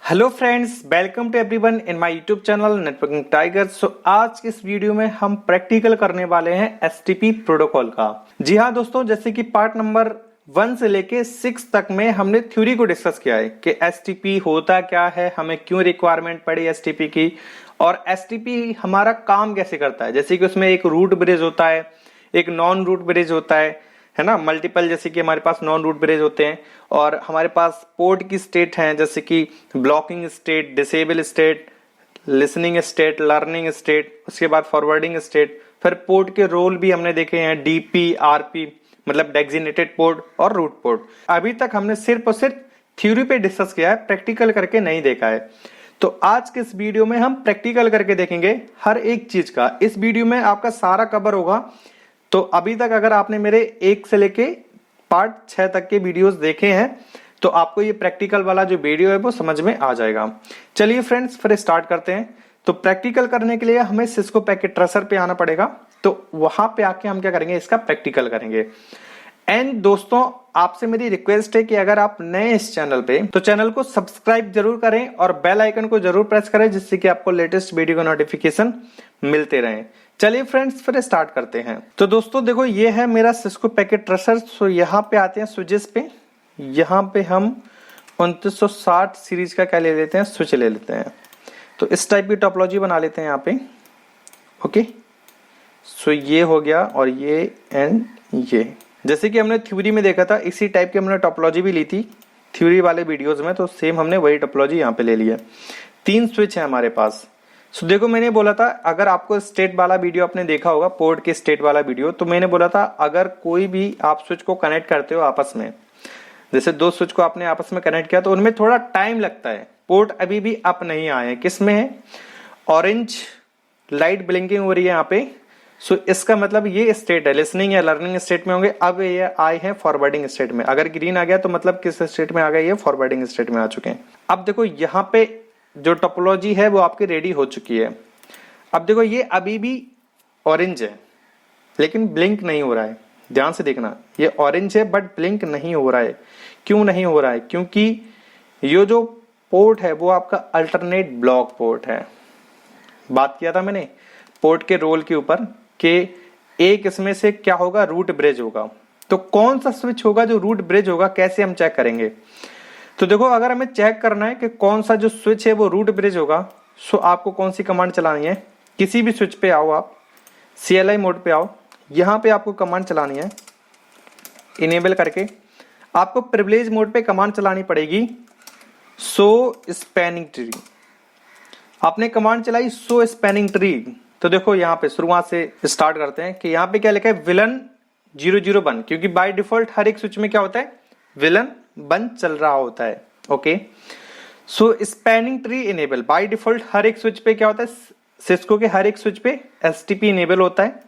Hello friends, welcome to everyone in my YouTube channel networking tiger. So आज के इस video में हम प्रैक्टिकल करने वाले हैं एसटीपी प्रोटोकॉल का। जी हाँ दोस्तों, जैसे कि पार्ट नंबर 1 से लेके 6 तक में हमने थ्योरी को डिस्कस किया है कि एसटीपी होता क्या है, हमें क्यों रिक्वायरमेंट पड़ी एसटीपी की, और एसटीपी हमारा काम कैसे करता है। जैसे कि उसमें एक रूट ब्रिज होता है, एक नॉन रूट ब्रिज होता है ना, मल्टीपल, जैसे कि हमारे पास नॉन रूट ब्रिज होते हैं, और हमारे पास पोर्ट की स्टेट हैं जैसे कि blocking state, disable state, listening state, learning state, उसके बाद फॉरवर्डिंग स्टेट। फिर पोर्ट के रोल भी हमने देखे हैं, डीपी, आरपी मतलब डेजिग्नेटेड पोर्ट और रूट पोर्ट। अभी तक हमने सिर्फ और सिर्फ थ्योरी पे डिस्कस किया है, प्रैक्टिकल करके नहीं देखा है। तो आज के इस वीडियो में हम प्रैक्टिकल करके देखेंगे हर एक चीज का। इस वीडियो में आपका सारा कवर होगा। तो अभी तक अगर आपने मेरे 1 से लेके पार्ट 6 तक के वीडियोस देखे हैं तो आपको ये प्रैक्टिकल वाला जो वीडियो है वो समझ में आ जाएगा। चलिए फ्रेंड्स, फिर स्टार्ट करते हैं। तो प्रैक्टिकल करने के लिए हमें सिस्को पैकेट ट्रेसर पे आना पड़ेगा। तो वहां पे आके हम क्या करेंगे, इसका प्रैक्टिकल करेंगे। एंड दोस्तों, आपसे मेरी रिक्वेस्ट है कि अगर आप नए इस चैनल पे तो चैनल को सब्सक्राइब जरूर करें और बेल आइकन को जरूर प्रेस करें, जिससे कि आपको लेटेस्ट वीडियो का नोटिफिकेशन मिलते रहे। चलिए फ्रेंड्स, फिर स्टार्ट करते हैं। तो दोस्तों देखो, ये है मेरा सिस्को पैकेट ट्रेसर। सो यहाँ पे आते हैं स्विचेस पे। यहाँ पे हम 2960 सीरीज का क्या ले लेते हैं, स्विच ले लेते हैं। तो इस टाइप की टोपोलॉजी बना लेते हैं यहाँ पे। ओके, सो ये हो गया, और ये एंड ये जैसे कि हमने थ्योरी में देखा था, इसी टाइप की हमने टोपोलॉजी भी ली थी थ्योरी वाले वीडियोस में। तो सेम हमने वही टोपोलॉजी यहाँ पे ले ली है। 3 स्विच है हमारे पास। सो देखो, मैंने बोला था अगर आपको स्टेट वाला वीडियो आपने देखा होगा, पोर्ट के स्टेट वाला वीडियो, तो मैंने बोला था अगर कोई भी आप स्विच को कनेक्ट करते हो आपस में, जैसे 2 स्विच को आपने आपस में कनेक्ट किया, तो उनमें थोड़ा टाइम लगता है। पोर्ट अभी भी अप नहीं आए हैं। किस में है, ऑरेंज लाइट ब्लिंकिंग हो रही है यहाँ पे। सो इसका मतलब ये स्टेट है, लिसनिंग या लर्निंग स्टेट में होंगे। अब ये आए हैं फॉरवर्डिंग स्टेट में। अगर ग्रीन आ गया तो मतलब किस स्टेट में आ गया, ये फॉरवर्डिंग स्टेट में आ चुके हैं। अब देखो, यहाँ पे जो टोपोलॉजी है वो आपकी रेडी हो चुकी है। अब देखो, ये अभी भी ऑरेंज है लेकिन ब्लिंक नहीं हो रहा है। ध्यान से देखना, ये ऑरेंज है बट ब्लिंक नहीं हो रहा है। क्यों नहीं हो रहा है? क्योंकि ये जो पोर्ट है वो आपका अल्टरनेट ब्लॉक पोर्ट है। बात किया था मैंने पोर्ट के रोल के ऊपर कि एक इसमें से क्या होगा, रूट ब्रिज होगा। तो कौन सा स्विच होगा जो रूट ब्रिज होगा, कैसे हम चेक करेंगे? तो देखो, अगर हमें चेक करना है कि कौन सा जो स्विच है वो रूट ब्रिज होगा, सो आपको कौन सी कमांड चलानी है। किसी भी स्विच पे आओ, आप CLI मोड पे आओ, यहां पे आपको कमांड चलानी है। इनेबल करके आपको प्रिविलेज मोड पे कमांड चलानी पड़ेगी, शो स्पैनिंग ट्री। आपने कमांड चलाई शो स्पैनिंग ट्री। तो देखो, यहाँ पे शुरुआत से स्टार्ट करते हैं कि यहाँ पे क्या लिखा है, विलन 001, क्योंकि बाय डिफॉल्ट हर एक स्विच में क्या होता है, विलन 1 चल रहा होता है। Okay, so spanning tree enable. By default हर एक स्विच पे क्या होता है, सिस्को के हर एक स्विच पे एसटीपी इनेबल होता है।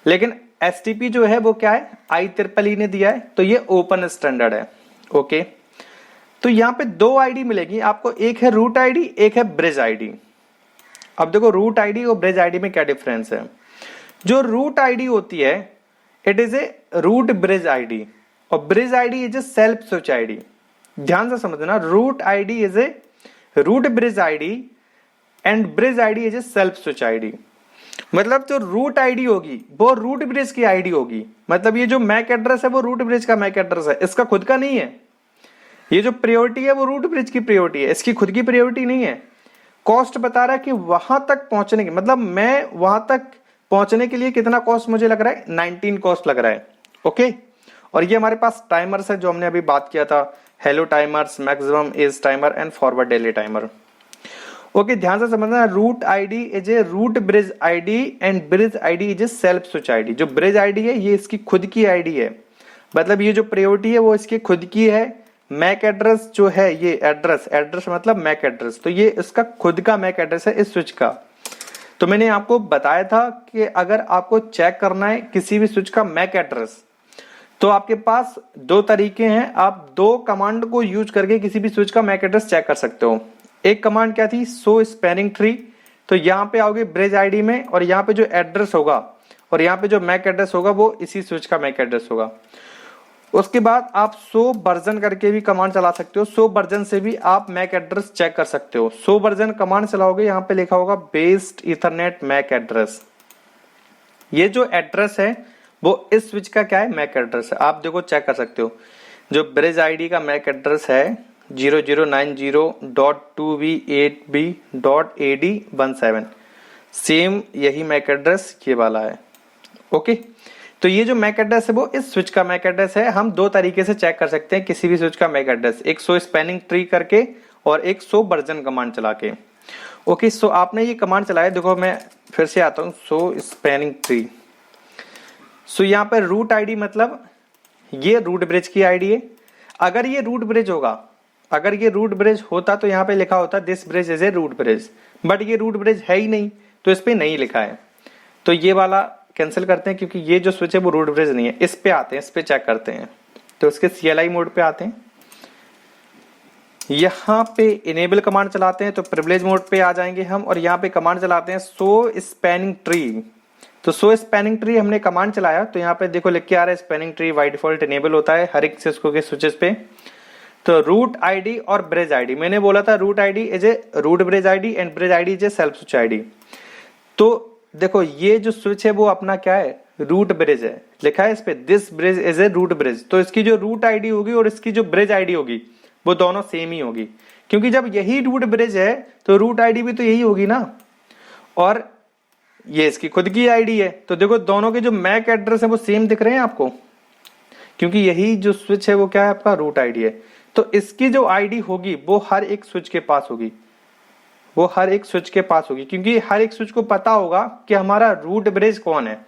लेकिन एसटीपी जो है वो क्या है, IEEE ने दिया है, तो ये ओपन स्टैंडर्ड है। ओके, तो यहाँ पे 2 आईडी मिलेगी आपको, एक है रूट आईडी, एक है ब्रिज आईडी। अब देखो, रूट आईडी और ब्रिज आईडी में क्या डिफरेंस है। जो रूट आईडी होती है, it is a root bridge ID, और bridge ID is a self switch ID. ध्यान से समझना, root ID is a root bridge ID and bridge ID is a self switch ID. मतलब जो रूट आईडी होगी वो रूट ब्रिज की ID होगी। मतलब ये जो मैक एड्रेस है वो रूट ब्रिज का मैक एड्रेस है, इसका खुद का नहीं है। ये जो प्रायोरिटी है वो रूट ब्रिज की प्रायोरिटी है, इसकी खुद की प्रायोरिटी नहीं है। कॉस्ट बता रहा है कि वहां तक पहुंचने की, मतलब मैं वहां तक पहुंचने के लिए कितना कॉस्ट मुझे लग रहा है, 19 कॉस्ट लग रहा है। ओके, और ये हमारे पास टाइमर्स है जो हमने अभी बात किया था, hello timers, maximum age timer and forward delay timer. Okay, ध्यान से समझना, root ID is a root bridge ID and bridge ID is a self switch ID. जो ब्रिज आईडी है ये इसकी खुद की आईडी है, मतलब ये जो प्रायोरिटी है वो इसकी खुद की है। मैक एड्रेस जो है, ये एड्रेस मतलब मैक एड्रेस, तो ये इसका खुद का मैक एड्रेस है इस स्विच का। तो मैंने आपको बताया था कि अगर आपको चेक करना है किसी भी स्विच का मैक एड्रेस, तो आपके पास 2 तरीके हैं। आप 2 कमांड को यूज करके किसी भी स्विच का मैक एड्रेस चेक कर सकते हो। एक कमांड क्या थी, शो स्पैनिंग ट्री। तो यहाँ पे आओगे ब्रिज आईडी में, और यहाँ पे जो एड्रेस होगा और यहाँ पे जो मैक एड्रेस होगा वो इसी स्विच का मैक एड्रेस होगा। उसके बाद आप शो वर्जन करके भी कमांड चला सकते हो। शो वर्जन से भी आप मैक एड्रेस चेक कर सकते हो। शो वर्जन कमांड चलाओगे, यहाँ पे लिखा होगा बेस्ड ईथरनेट मैक एड्रेस। ये जो एड्रेस है वो इस स्विच का क्या है, मैक एड्रेस है। आप देखो चेक कर सकते हो। जो ब्रिज आईडी का मैक एड्रेस है 0090.2v8b.ad17, सेम यही मैक एड्रेस ये वाला है। ओके, तो ये जो मैक एड्रेस है वो इस स्विच का मैक एड्रेस है। हम दो तरीके से चेक कर सकते हैं किसी भी स्विच का मैक एड्रेस, एक शो स्पैनिंग ट्री करके और एक शो वर्जन कमांड चला के। ओके, सो आपने ये कमांड चलाया, देखो मैं फिर से आता हूँ, शो स्पैनिंग ट्री। सो यहाँ पे रूट आईडी मतलब ये रूट ब्रिज की आईडी है। अगर ये रूट ब्रिज होगा, अगर ये रूट ब्रिज होता तो यहाँ पे लिखा होता this bridge is a root bridge, but ये रूट ब्रिज है ही नहीं तो इस पे नहीं लिखा है। तो ये वाला कैंसिल करते हैं क्योंकि ये जो स्विच है वो रूट ब्रिज नहीं है। इस पे आते हैं, इस पे चेक करते हैं। तो इसके CLI मोड पे आते हैं, यहाँ पे इनेबल कमांड चलाते हैं तो प्रिविलेज मोड पे आ जाएंगे हम, और यहाँ पे कमांड चलाते हैं शो स्पैनिंग ट्री। तो शो स्पैनिंग ट्री हमने कमांड चलाया तो यहाँ पे देखो लिख के आ रहा है spanning tree by default enable होता है हर एक सिस्को के स्विचेस पे। तो रूट आईडी और ब्रिज आईडी, मैंने बोला था root ID is a root bridge ID and bridge ID is a self switch ID. तो देखो ये जो स्विच है वो अपना क्या है, रूट ब्रिज है, लिखा है इस पे this bridge is a root bridge. तो इसकी जो रूट आईडी होगी और इसकी जो ब्रिज आईडी होगी वो दोनों सेम ही होगी, क्योंकि जब यही रूट ब्रिज है तो रूट आईडी भी तो यही होगी ना, और ये इसकी खुद की आईडी है। तो देखो दोनों के जो मैक एड्रेस है वो सेम दिख रहे हैं आपको, क्योंकि यही जो स्विच है वो क्या है, आपका रूट आईडी है। तो इसकी जो आईडी होगी वो हर एक स्विच के पास होगी, वो हर एक स्विच के पास होगी, क्योंकि हर एक स्विच को पता होगा कि हमारा रूट ब्रिज कौन है।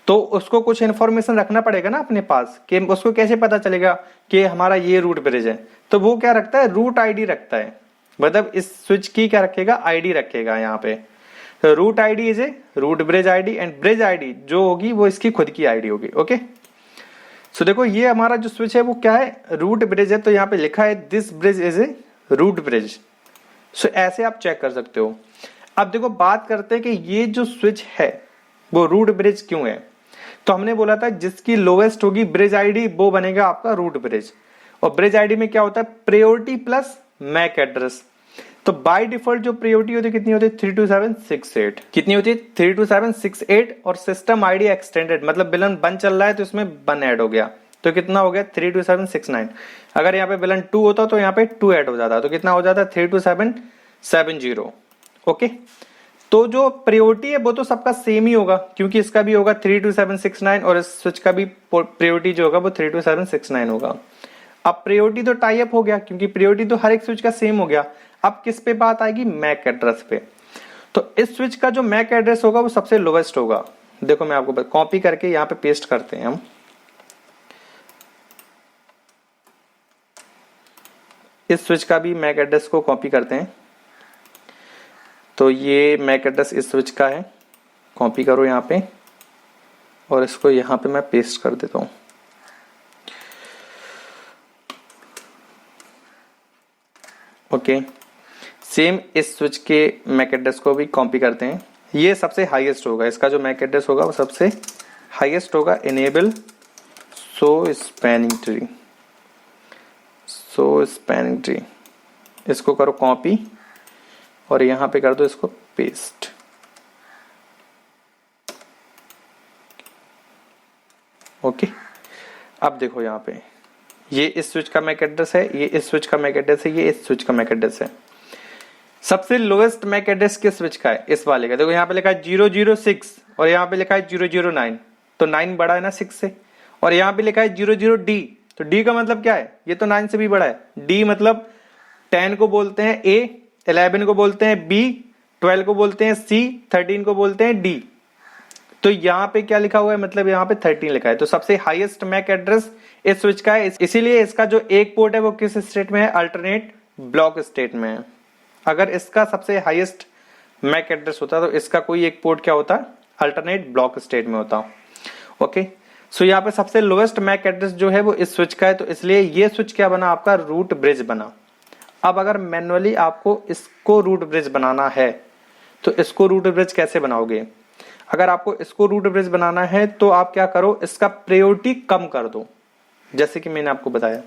तो उसको कुछ इन्फॉर्मेशन रखना पड़ेगा ना अपने पास, कि उसको कैसे पता चलेगा कि हमारा ये रूट ब्रिज है। तो वो क्या रखता है, रूट आईडी रखता है, मतलब इस स्विच की क्या रखेगा, आईडी रखेगा यहाँ पे। तो root ID is a root bridge ID and bridge ID जो होगी वो इसकी खुद की आईडी होगी। ओके, सो देखो ये हमारा जो स्विच है वो क्या है, रूट ब्रिज है। तो यहाँ पे लिखा है this bridge is a root bridge. So ऐसे आप चेक कर सकते हो। अब देखो बात करते हैं कि ये जो स्विच है वो रूट ब्रिज क्यों है। तो हमने बोला था जिसकी लोएस्ट होगी ब्रिज आईडी वो बनेगा आपका रूट ब्रिज, और ब्रिज आईडी में क्या होता है, प्रायोरिटी प्लस मैक एड्रेस। तो बाय डिफॉल्ट जो प्रायोरिटी होती है कितनी होती है, 32768। कितनी होती है, 32768, और सिस्टम आईडी एक्सटेंडेड मतलब बिलन 1 चल रहा है तो इसमें 1 ऐड हो गया, तो कितना हो गया 32769। अगर यहाँ पे बिलन 2 होता तो यहाँ पे 2 ऐड हो जाता, तो कितना हो जाता 32770। ओके, तो जो प्रायोरिटी है वो तो सबका सेम ही होगा, क्योंकि इसका भी होगा 32769 और इस स्विच का भी प्रायोरिटी जो होगा वो 32769 होगा। अब प्रायोरिटी तो टाई अप हो गया, क्योंकि प्रायोरिटी तो हर एक स्विच का सेम हो गया। अब किस पे बात आएगी, मैक एड्रेस पे। तो इस स्विच का जो मैक एड्रेस होगा वो सबसे लोवेस्ट होगा। देखो मैं आपको कॉपी करके यहाँ पे पेस्ट करते हैं हम। इस स्विच का भी मैक एड्रेस को कॉपी करते हैं। तो ये मैक एड्रेस इस स्विच का है, कॉपी करो यहाँ पे, और इसको यहाँ पे मैं पेस्ट कर देता हूँ। ओके, सेम इस स्विच के मैक एड्रेस को भी कॉपी करते हैं। ये सबसे हाईएस्ट होगा, इसका जो मैक एड्रेस होगा वो सबसे हाईएस्ट होगा। Enable show spanning tree, show spanning tree, इसको करो कॉपी और यहाँ पे कर दो इसको पेस्ट। ओके, अब देखो यहाँ पे ये इस स्विच का मैक एड्रेस है, ये इस स्विच का मैक एड्रेस है, ये इस स्विच का मैक एड्रेस है। सबसे लोएस्ट मैक एड्रेस किस स्विच का है, इस वाले का। देखो यहाँ पे लिखा है 006 और यहाँ पे लिखा है 009, तो 9 बड़ा है ना 6 से। और यहाँ पे लिखा है 00D, तो D का मतलब क्या है, ये तो 9 से भी बड़ा है। D मतलब 10 को बोलते हैं A, 11 को बोलते हैं B, 12 को बोलते हैं C, 13 को बोलते हैं D। तो यहाँ पे क्या लिखा हुआ है, मतलब यहाँ पे 13 लिखा है। तो सबसे हाईएस्ट मैक एड्रेस इस स्विच का है, इसीलिए इसका जो एक पोर्ट है वो किस स्टेट में है, अल्टरनेट ब्लॉक स्टेट में है। अगर इसका सबसे हाईएस्ट मैक एड्रेस होता तो इसका कोई एक पोर्ट क्या होता, अल्टरनेट ब्लॉक स्टेट में होता। ओके, सो यहाँ पे सबसे लोएस्ट मैक एड्रेस जो है वो इस स्विच का है, तो इसलिए ये स्विच क्या बना, आपका रूट ब्रिज बना। अब अगर मैनुअली आपको इसको रूट ब्रिज बनाना है तो इसको रूट ब्रिज कैसे बनाओगे। अगर आपको इसको रूट ब्रिज बनाना है तो आप क्या करो, इसका प्रायोरिटी कम कर दो। जैसे कि मैंने आपको बताया,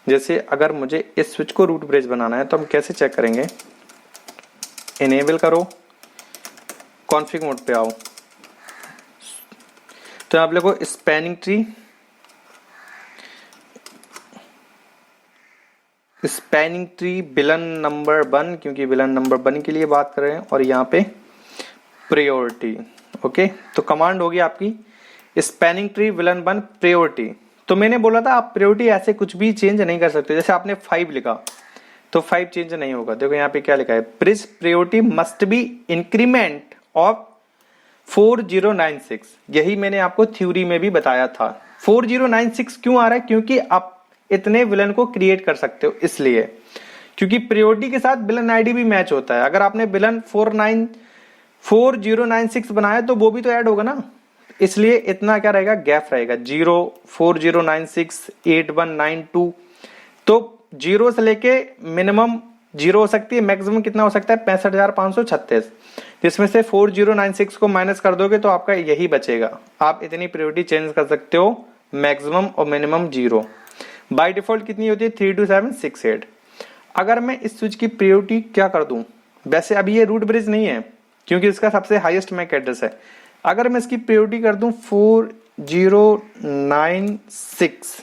जैसे अगर मुझे इस स्विच को रूट ब्रिज बनाना है तो हम कैसे चेक करेंगे, इनेबल करो, कॉन्फ़िग मोड पे आओ, तो आप लोगों को स्पैनिंग ट्री विलन नंबर 1, क्योंकि विलन नंबर 1 के लिए बात कर रहे हैं, और यहाँ पे प्रायोरिटी। ओके, तो कमांड होगी आपकी स्पैनिंग ट्री विलन 1 प्रायोरिटी। तो मैंने बोला था आप प्रायोरिटी ऐसे कुछ भी चेंज नहीं कर सकते। जैसे आपने 5 लिखा तो 5 चेंज नहीं होगा। देखो यहाँ पे क्या लिखा है, bridge priority must be increment of 4096। यही मैंने आपको थ्योरी में भी बताया था। 4096 क्यों आ रहा है, क्योंकि आप इतने विलन को क्रिएट कर सकते हो, इसलिए क्योंकि प्रायोरिटी के साथ विलन आईडी भी मैच होता है। अगर आपने विलन 4096 बनाया तो वो भी तो ऐड होगा ना, इसलिए इतना क्या रहेगा, गैप रहेगा 0 4096 8192। तो 0 से लेके मिनिमम 0 हो सकती है, मैक्सिमम कितना हो सकता है 65,536, जिसमें से 4096 को माइनस कर दोगे तो आपका यही बचेगा। आप इतनी प्रायोरिटी चेंज कर सकते हो, मैक्सिमम और मिनिमम 0। बाय डिफॉल्ट कितनी होती है 32768। अगर मैं इस स्विच की प्रायोरिटी क्या कर दूं, वैसे अभी ये रूट ब्रिज नहीं है क्योंकि इसका सबसे हाईएस्ट मैक एड्रेस है। अगर मैं इसकी प्रायोरिटी कर दूं 4096,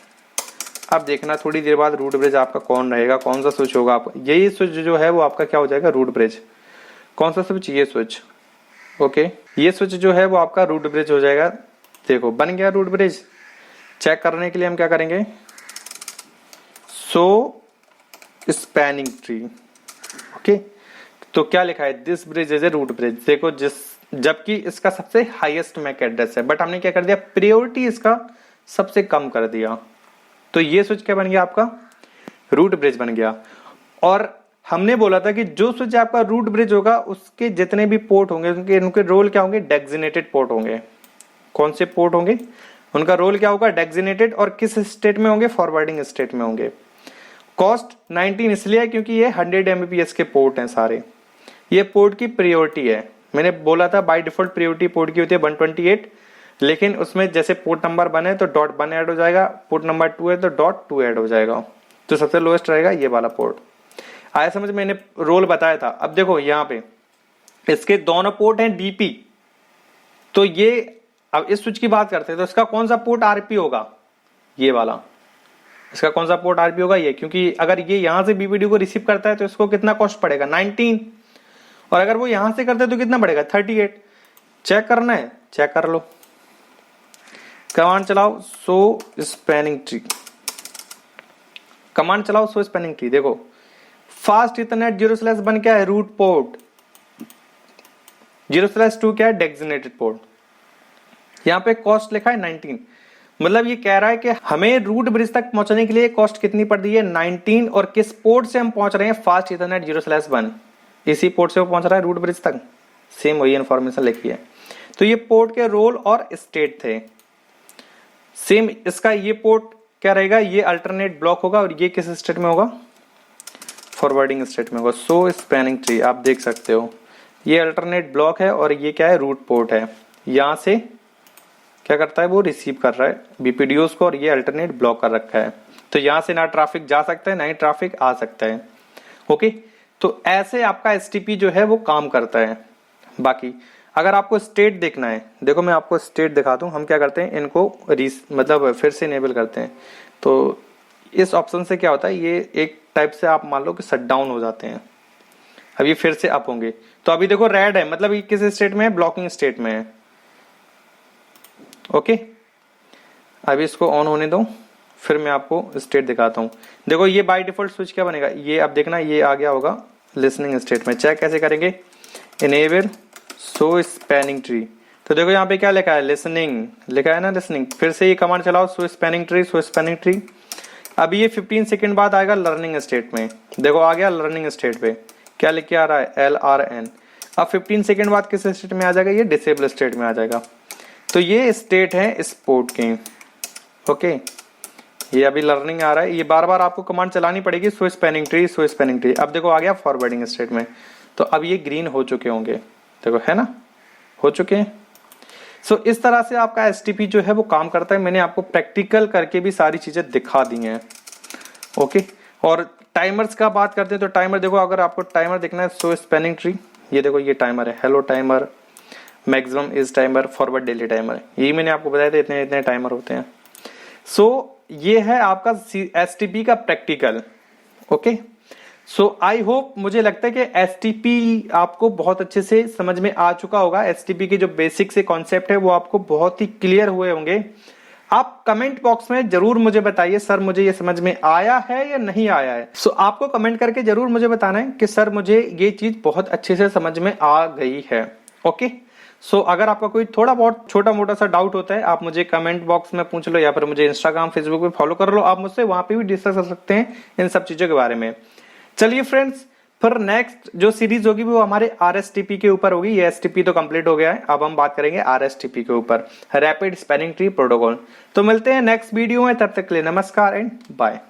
अब देखना थोड़ी देर बाद रूट ब्रिज आपका कौन रहेगा, कौन सा स्विच होगा। आप यही स्विच जो है वो आपका क्या हो जाएगा, रूट ब्रिज। कौन सा स्विच, ये स्विच। ओके, ये स्विच जो है वो आपका रूट ब्रिज हो जाएगा। देखो बन गया रूट ब्रिज। चेक करने के लिए हम क्या करेंगे, सो स्पैनिंग ट्री। ओके, तो क्या लिखा है, this bridge is a root bridge. देखो जबकि इसका सबसे हाईएस्ट मैक एड्रेस है, बट हमने क्या कर दिया, प्रायोरिटी इसका सबसे कम कर दिया। तो ये स्विच क्या बन गया, आपका रूट ब्रिज बन गया। और हमने बोला था कि जो स्विच आपका रूट ब्रिज होगा उसके जितने भी पोर्ट होंगे उनके रोल क्या होंगे, डेजिग्नेटेड पोर्ट होंगे। कौन से पोर्ट होंगे, उनका रोल क्या होगा, डेजिग्नेटेड। और किस स्टेट में होंगे, फॉरवर्डिंग स्टेट में होंगे। कॉस्ट 19 इसलिए है क्योंकि ये 100 Mbps के पोर्ट हैं सारे। ये पोर्ट की प्रायोरिटी है। मैंने बोला था बाय डिफॉल्ट प्रायोरिटी पोर्ट की होती है 128, लेकिन उसमें जैसे पोर्ट नंबर 1 है तो .1 ऐड हो जाएगा, पोर्ट नंबर 2 है तो .2 ऐड हो जाएगा। तो सबसे लोएस्ट रहेगा ये वाला पोर्ट। आया समझ, मैंने रोल बताया था। अब देखो यहाँ पे इसके दोनों पोर्ट हैं डीपी, तो ये अब इस स्विच की बात करते हैं तो इसका कौन सा पोर्ट आरपी होगा, ये वाला। इसका कौन सा पोर्ट आरपी होगा, ये, क्योंकि अगर ये यहां से बीपीडी को रिसीव करता है तो इसको कितना कॉस्ट पड़ेगा 19, और अगर वो यहां से करता है तो कितना पड़ेगा 38। चेक करना है, चेक कर लो। कमांड चलाओ सो स्पैनिंग ट्री, कमांड चलाओ सो स्पैनिंग ट्री। देखो फास्ट इथरनेट 0/1 क्या है, रूट पोर्ट। 0/2 क्या है, डेजिग्नेटेड पोर्ट। यहाँ पे कॉस्ट लिखा है 19, मतलब ये कह रहा है कि हमें रूट ब्रिज तक पहुंचने के लिए कॉस्ट कितनी पड़ रही है 19, और किस पोर्ट से हम पहुंच रहे हैं, फास्ट इथरनेट 0/1। इसी पोर्ट से वो पहुंच रहा है रूट ब्रिज तक। सेम वही इंफॉर्मेशन लिखी है। तो ये पोर्ट के रोल और स्टेट थे सेम। इसका ये पोर्ट क्या रहेगा, ये अल्टरनेट ब्लॉक होगा, और ये किस स्टेट में होगा, फॉरवर्डिंग स्टेट में होगा। सो स्पैनिंग ट्री आप देख सकते हो, ये अल्टरनेट ब्लॉक है और ये क्या है, रूट पोर्ट है। यहां से क्या करता है, वो रिसीव कर रहा है बीपीडीओस को, और ये अल्टरनेट ब्लॉक कर रखा है। तो यहां से ना ट्रैफिक जा सकता है ना ही ट्रैफिक आ सकता है। ओके, तो ऐसे आपका एसटीपी जो है वो काम करता है। बाकी अगर आपको स्टेट देखना है, देखो मैं आपको स्टेट दिखाता हूं। हम क्या करते हैं, इनको मतलब फिर से इनेबल करते हैं। तो इस ऑप्शन से क्या होता है, ये एक टाइप से आप मान लो कि शट डाउन हो जाते हैं। अब ये फिर से अप होंगे। तो अभी देखो रेड है, मतलब ये किस स्टेट में है, ब्लॉकिंग स्टेट में है। ओके, अभी इसको ऑन होने दो, फिर मैं आपको स्टेट दिखाता हूं। देखो ये बाय डिफॉल्ट स्विच क्या बनेगा, ये अब देखना ये आ गया होगा लिसनिंग स्टेट में। चेक कैसे करेंगे, इनेबल सो स्पैनिंग ट्री। तो देखो यहाँ पे क्या लिखा है, लिसनिंग लिखा है ना, लिसनिंग। फिर से ये कमांड चलाओ सो स्पैनिंग ट्री, सो स्पैनिंग ट्री। अभी ये 15 सेकंड बाद आएगा लर्निंग स्टेट में। देखो आ गया लर्निंग स्टेट पे, क्या लिख के आ रहा है, LRN। अब 15 सेकंड बाद किस स्टेट में आ जाएगा, ये डिसेबल स्टेट में आ जाएगा। तो ये स्टेट है इस पोर्ट की। ओके, ये अभी लर्निंग आ रहा है, ये बार बार आपको कमांड चलानी पड़ेगी, सो स्पैनिंग ट्री, सो स्पैनिंग ट्री। अब देखो आ गया फॉरवर्डिंग स्टेट में। तो अब ये ग्रीन हो चुके होंगे, देखो है ना, हो चुके हैं। सो इस तरह से आपका एसटीपी जो है वो काम करता है। मैंने आपको प्रैक्टिकल करके भी सारी चीजें दिखा दी हैं। ओके, और टाइमर्स का बात करते हैं तो टाइमर देखो, अगर आपको टाइमर देखना है सो स्पैनिंग ट्री, ये देखो ये टाइमर है, hello timer, maximum is timer, forward delay timer, यही मैंने आपको बताया था, इतने इतने टाइमर होते हैं। सो ये है आपका एसटीपी का practical. Okay, so I hope, मुझे लगता है कि एसटीपी आपको बहुत अच्छे से समझ में आ चुका होगा। एसटीपी के जो बेसिक से कॉन्सेप्ट है वो आपको बहुत ही क्लियर हुए होंगे। आप कमेंट बॉक्स में जरूर मुझे बताइए सर मुझे ये समझ में आया है या नहीं आया है। सो आपको कमेंट करके जरूर मुझे बताना है कि सर मुझे ये चीज बहुत अच्छे से समझ में आ गई है। ओके, सो अगर आपका कोई थोड़ा बहुत छोटा मोटा सा डाउट होता है आप मुझे कमेंट बॉक्स में पूछ लो, या फिर मुझे इंस्टाग्राम फेसबुक पे फॉलो कर लो, आप मुझसे वहां पे भी डिस्कस कर सकते हैं इन सब चीजों के बारे में। चलिए फ्रेंड्स, फिर नेक्स्ट जो सीरीज होगी वो हमारे आरएसटीपी के ऊपर होगी। ये एसटीपी तो कंप्लीट हो गया है, अब हम बात करेंगे आरएसटीपी के ऊपर, रैपिड स्पैनिंग ट्री प्रोटोकॉल। तो मिलते हैं नेक्स्ट वीडियो में, तब तक के लिए नमस्कार एंड बाय।